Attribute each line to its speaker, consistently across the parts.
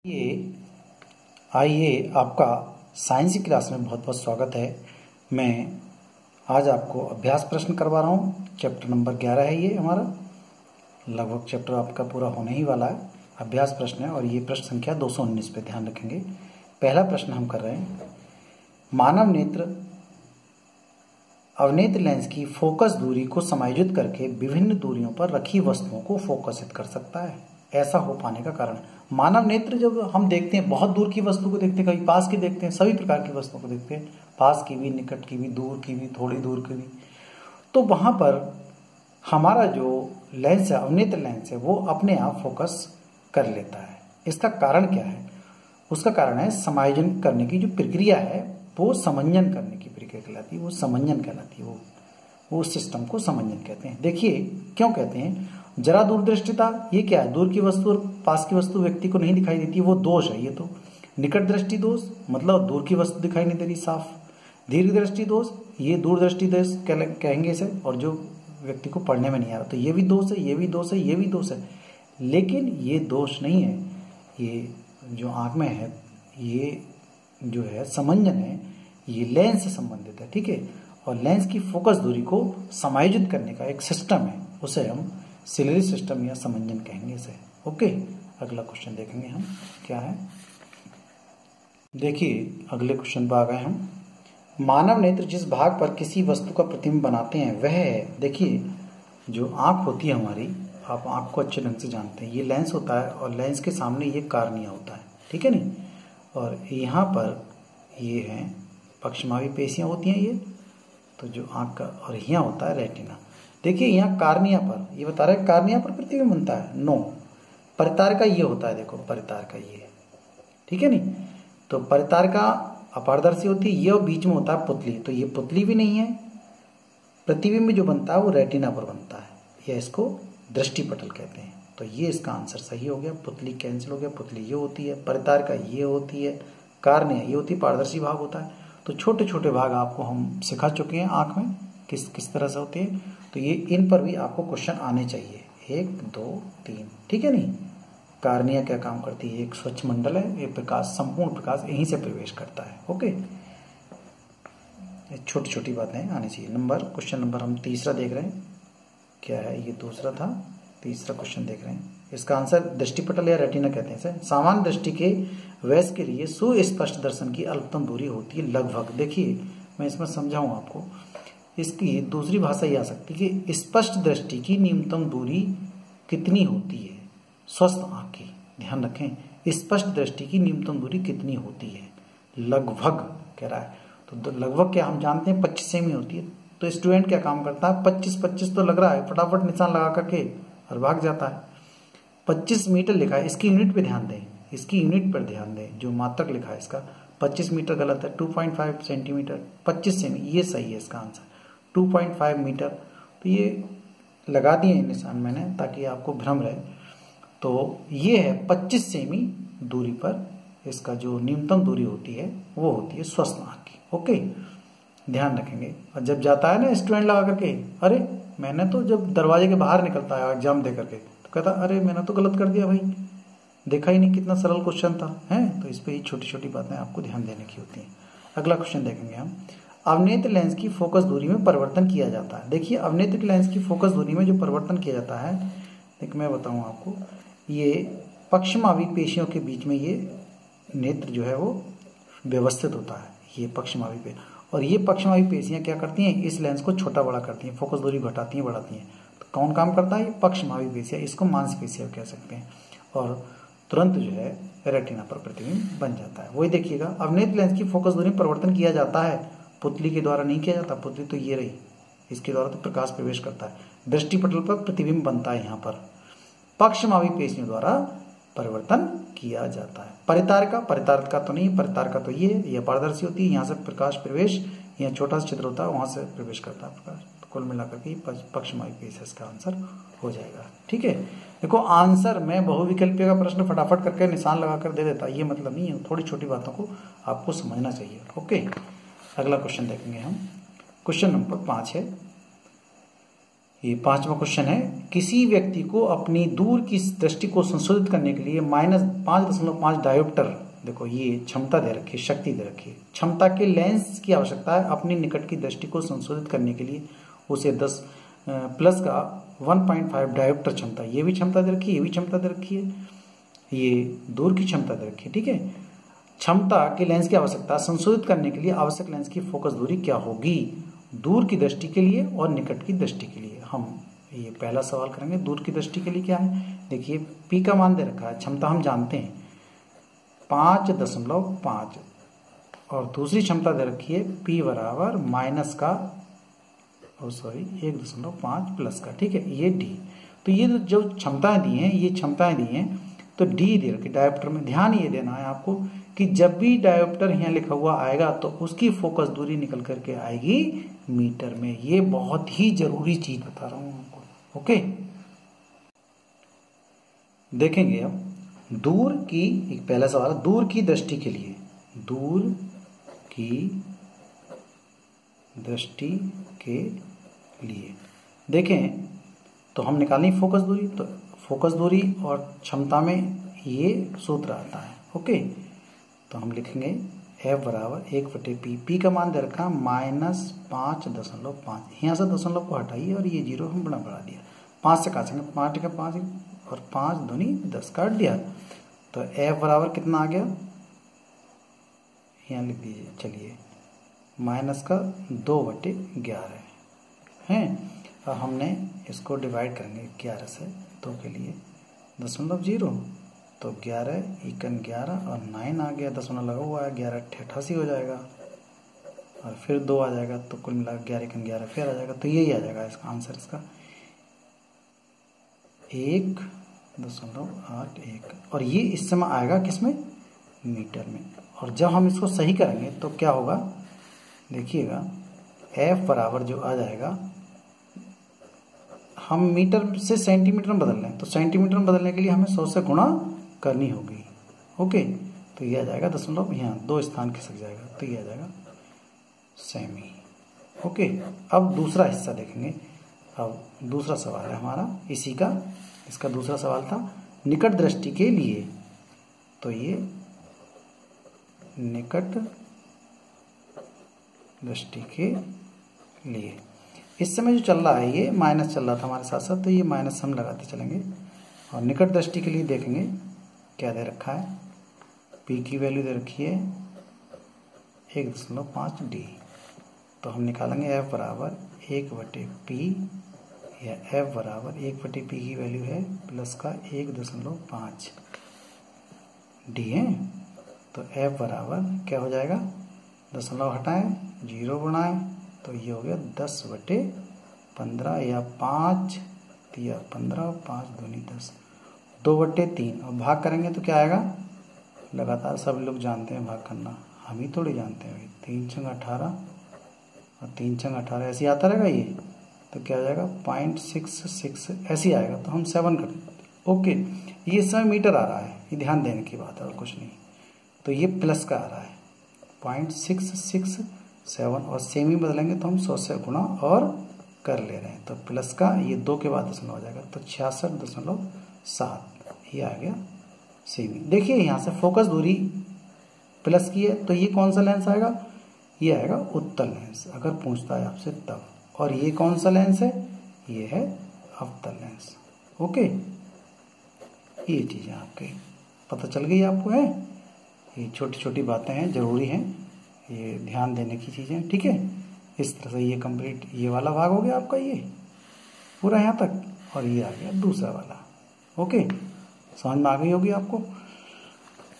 Speaker 1: ये आइए आपका साइंस की क्लास में बहुत बहुत स्वागत है। मैं आज आपको अभ्यास प्रश्न करवा रहा हूँ। चैप्टर नंबर 11 है ये हमारा, लगभग चैप्टर आपका पूरा होने ही वाला है। अभ्यास प्रश्न है और ये प्रश्न संख्या 219 पे ध्यान रखेंगे। पहला प्रश्न हम कर रहे हैं, मानव नेत्र अवनेत्र लेंस की फोकस दूरी को समायोजित करके विभिन्न दूरियों पर रखी वस्तुओं को फोकसित कर सकता है। ऐसा हो पाने का कारण, मानव नेत्र जब हम देखते हैं बहुत दूर की वस्तु को देखते हैं, कभी पास की देखते हैं, सभी प्रकार की वस्तुओं को देखते हैं, पास की भी, निकट की भी, दूर की भी, थोड़ी दूर की भी, तो वहां पर हमारा जो लेंस है, अवनेत्र लेंस है, वो अपने आप फोकस कर लेता है। इसका कारण क्या है? उसका कारण है समायोजन करने की जो प्रक्रिया है वो समंजन करने की प्रक्रिया कहलाती है, वो समंजन कहलाती है। वो सिस्टम को समंजन कहते हैं। देखिए क्यों कहते हैं, जरा दूरदृष्टिता, ये क्या है? दूर की वस्तु और पास की वस्तु व्यक्ति को नहीं दिखाई देती, वो दोष है। ये तो निकट दृष्टि दोष, मतलब दूर की वस्तु दिखाई नहीं दे रही साफ। दीर्घ दृष्टि दोष, ये दूरदृष्टि दोष कहेंगे इसे, और जो व्यक्ति को पढ़ने में नहीं आ रहा, तो ये भी दोष है, ये भी दोष है, ये भी दोष है। लेकिन ये दोष नहीं है, ये जो आंख में है, ये जो है समंजन है, ये लेंस से संबंधित है। ठीक है, और लेंस की फोकस दूरी को समायोजित करने का एक सिस्टम है, उसे हम सिलरी सिस्टम या समंजन कहेंगे इसे। ओके, अगला क्वेश्चन देखेंगे हम क्या है। देखिए अगले क्वेश्चन पर आ गए हम। मानव नेत्र जिस भाग पर किसी वस्तु का प्रतिबिंब बनाते हैं वह है, देखिए जो आंख होती है हमारी, आप आंख को अच्छे ढंग से जानते हैं, ये लेंस होता है और लेंस के सामने ये कार्निया होता है। ठीक है नहीं, और यहाँ पर ये हैं पक्षमावी पेशियां होती हैं, ये तो जो आंख का, और यहाँ होता है रेटिना। देखिए यहाँ कार्निया पर, ये बता रहा है कार्निया पर प्रतिबिंब बनता है, नो, परितार का ये होता है, देखो परितार का ये, ठीक है नहीं, तो परितार का अपारदर्शी होती है ये, और बीच में होता है पुतली, तो ये पुतली भी नहीं है। प्रतिबिंब जो बनता है वो रेटिना पर बनता है, या इसको दृष्टिपटल कहते हैं। तो ये इसका आंसर सही हो गया, पुतली कैंसिल हो गया, पुतली ये होती है, परितार का ये होती है, कार्निया ये होती है, पारदर्शी भाग होता है। तो छोटे छोटे भाग आपको हम सिखा चुके हैं आंख में किस किस तरह से होते हैं, तो ये इन पर भी आपको क्वेश्चन आने चाहिए, 1 2 3, ठीक है नहीं। कार्निया क्या काम करती है? एक स्वच्छ मंडल है, ये प्रकाश, संपूर्ण प्रकाश यहीं से प्रवेश करता है। ओके, छोटी छोटी बातें आनी चाहिए। क्वेश्चन नंबर हम तीसरा देख रहे हैं, क्या है ये? दूसरा था, तीसरा क्वेश्चन देख रहे हैं। इसका आंसर दृष्टिपटल या रेटिना कहते हैं इसे। सामान्य दृष्टि के वयस्क के लिए सुस्पष्ट दर्शन की अल्पतम दूरी होती है लगभग, देखिए मैं इसमें समझाऊं आपको, इसकी दूसरी भाषा ये आ सकती है कि स्पष्ट दृष्टि की न्यूनतम दूरी कितनी होती है स्वस्थ आंख की। ध्यान रखें, स्पष्ट दृष्टि की न्यूनतम दूरी कितनी होती है, लगभग कह रहा है। तो लगभग क्या हम जानते हैं 25 सेमी होती है। तो स्टूडेंट क्या काम करता है, 25 तो लग रहा है, फटाफट निशान लगा करके और भाग जाता है। 25 मीटर लिखा है, इसकी यूनिट पे ध्यान दें, इसकी यूनिट पर ध्यान दें, जो मात्रक लिखा है इसका 25 मीटर गलत है, 2.5 सेंटीमीटर, 25 सेमी ये सही है इसका आंसर, 2.5 मीटर। तो ये लगा दिए निशान मैंने ताकि आपको भ्रम रहे। तो ये है 25 सेमी दूरी पर इसका जो न्यूनतम दूरी होती है वो होती है स्वस्थ आंख की। ओके, ध्यान रखेंगे। और जब जाता है ना स्टूडेंट लगा करके, अरे मैंने तो जब दरवाजे के बाहर निकलता है एग्जाम दे करके, तो कहता अरे मैंने तो गलत कर दिया भाई, देखा ही नहीं कितना सरल क्वेश्चन था, है। तो इस पे ही छोटी छोटी बातें आपको ध्यान देने की होती हैं। अगला क्वेश्चन देखेंगे हम, अवनेत्र लेंस की फोकस दूरी में परिवर्तन किया जाता है। देखिए अवनेत्र लेंस की फोकस दूरी में जो परिवर्तन किया जाता है, एक मैं बताऊं आपको, ये पक्षमावी पेशियों के बीच में ये नेत्र जो है वो व्यवस्थित होता है, ये पक्षमावी पे, और ये पक्षमावी पेशियां क्या करती हैं, इस लेंस को छोटा बड़ा करती हैं, फोकस दूरी घटाती हैं बढ़ाती हैं। तो कौन काम करता है? ये पक्षमावी पेशियां, इसको मांसपेशियां कह सकते हैं, और तुरंत जो है रेटिना पर प्रतिबिंब बन जाता है। वही देखिएगा, अवनेत्र लेंस की फोकस दूरी में परिवर्तन किया जाता है, पुतली के द्वारा नहीं किया जाता, पुतली तो ये रही, इसके द्वारा तो प्रकाश प्रवेश करता है, दृष्टिपटल पर प्रतिबिंब बनता है, यहाँ पर पक्षमावी पेशियों द्वारा परिवर्तन किया जाता है। परितार का तो नहीं, परितार का तो ये पारदर्शी होती है, यहाँ से प्रकाश प्रवेश, यहाँ छोटा सा छिद्र होता है, वहां से प्रवेश करता है प्रकाश। तो कुल मिलाकर के पक्षमावी पेश इसका आंसर हो जाएगा। ठीक है, देखो आंसर मैं बहुविकल्पीय का प्रश्न फटाफट करके निशान लगाकर दे देता, ये मतलब नहीं है, थोड़ी छोटी बातों को आपको समझना चाहिए। ओके, अगला क्वेश्चन देखेंगे हम। क्वेश्चन नंबर 5 है, ये 5वां क्वेश्चन है, किसी व्यक्ति को अपनी दूर की दृष्टि को संशोधित करने के लिए -5.5 डायोप्टर, देखो ये क्षमता दे रखी है, शक्ति दे रखी है, क्षमता के लेंस की आवश्यकता है अपनी निकट की दृष्टि को संशोधित करने के लिए उसे 10 प्लस का 1.5 डायोप्टर क्षमता, ये भी क्षमता दे रखी है, ये भी क्षमता दे रखी है, ये दूर की क्षमता दे रखी है। ठीक है, क्षमता के लेंस की आवश्यकता संशोधित करने के लिए आवश्यक लेंस की फोकस दूरी क्या होगी दूर की दृष्टि के लिए और निकट की दृष्टि के लिए। हम ये पहला सवाल करेंगे, दूर की दृष्टि के लिए क्या है, देखिए पी का मान दे रखा है, क्षमता हम जानते हैं 5.5 और दूसरी क्षमता दे रखी है पी बराबर माइनस का 1.5 प्लस का। ठीक है, ये डी, तो ये जो क्षमताएं दी हैं, ये क्षमताएं दी हैं, तो डी दे रखी डायोप्टर में। ध्यान ये देना है आपको कि जब भी डायोप्टर यहाँ लिखा हुआ आएगा तो उसकी फोकस दूरी निकल करके आएगी मीटर में। ये बहुत ही जरूरी चीज बता रहा हूं आपको। ओके, देखेंगे अब दूर की, एक पहला सवाल है दूर की दृष्टि के लिए, दूर की दृष्टि के लिए देखें तो हम निकालें फोकस दूरी, तो फोकस दूरी और क्षमता में ये सूत्र आता है। ओके, तो हम लिखेंगे F बराबर 1/P, P का मान दे रखा -5.5, यहाँ से दशमलव को हटाइए और ये 0 हम बढ़ा दिया, 5 से काटेंगे, 5 का 5 और 5 दूनी 10 काट दिया, तो F बराबर कितना आ गया, यहाँ लिख दीजिए, चलिए -2/11 है। अब हमने इसको डिवाइड करेंगे 11 से, 2 के लिए 0.0, तो 11 एकन 11 और 9 आ गया, दशमलव लगा हुआ है, 11 88 हो जाएगा और फिर 2 आ जाएगा, तो कुल मिला 11 एकन 11 फिर आ जाएगा, तो यही आ जाएगा इसका आंसर, इसका 1.81। और ये इस समय आएगा किसमें, मीटर में। और जब हम इसको सही करेंगे तो क्या होगा, देखिएगा F बराबर जो आ जाएगा, हम मीटर से सेंटीमीटर में बदल रहे हैं, तो सेंटीमीटर में बदलने के लिए हमें 100 से गुणा करनी होगी। ओके, तो ये आ जाएगा दशमलव, यहाँ 2 स्थान खिसक जाएगा, तो ये आ जाएगा सेमी। ओके, अब दूसरा हिस्सा देखेंगे। अब दूसरा सवाल है हमारा इसी का, इसका दूसरा सवाल था निकट दृष्टि के लिए, तो ये निकट दृष्टि के लिए इस समय जो चल रहा है ये माइनस चल रहा था हमारे साथ साथ, तो ये माइनस हम लगाते चलेंगे। और निकट दृष्टि के लिए देखेंगे क्या दे रखा है, P की वैल्यू दे रखी है 1.5 D, तो हम निकालेंगे F बराबर 1/P, या F बराबर 1/P की वैल्यू है प्लस का 1.5 D है, तो F बराबर क्या हो जाएगा, दशमलव हटाएं 0 बनाएं, तो ये हो गया 10/15 या 5 या 15, 5 दूनी 10, 2/3 और भाग करेंगे तो क्या आएगा, लगातार सब लोग जानते हैं भाग करना, हम ही थोड़ी जानते हैं भाई, 3 छंग 18 और 3 छंग 18 ऐसे आता रहेगा ये, तो क्या हो जाएगा 0.66 ऐसे आएगा, तो हम 7 करें। ओके, ये इस समय मीटर आ रहा है, ये ध्यान देने की बात है और कुछ नहीं, तो ये प्लस का आ रहा है 0.667 और सेमी बदलेंगे तो हम 100 से गुणा और कर ले रहे हैं, तो प्लस का ये 2 के बाद दशमलव हो जाएगा, तो 66.7 ये आ गया सेमी। देखिए यहाँ से फोकस दूरी प्लस की है, तो ये कौन सा लेंस आएगा, ये आएगा उत्तल लेंस, अगर पूछता है आपसे तब। और ये कौन सा लेंस है, ये है अवतल लेंस। ओके, ये चीज़ें आपके पता चल गई आपको है, ये छोटी छोटी बातें हैं, जरूरी हैं, ये ध्यान देने की चीज़ें। ठीक है, इस तरह से ये कंप्लीट, ये वाला भाग हो गया आपका, ये पूरा यहाँ तक, और ये आ गया दूसरा वाला। ओके, समझ में आ गई होगी आपको।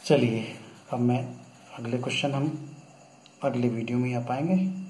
Speaker 1: चलिए अब मैं अगले क्वेश्चन हम अगले वीडियो में आ पाएंगे।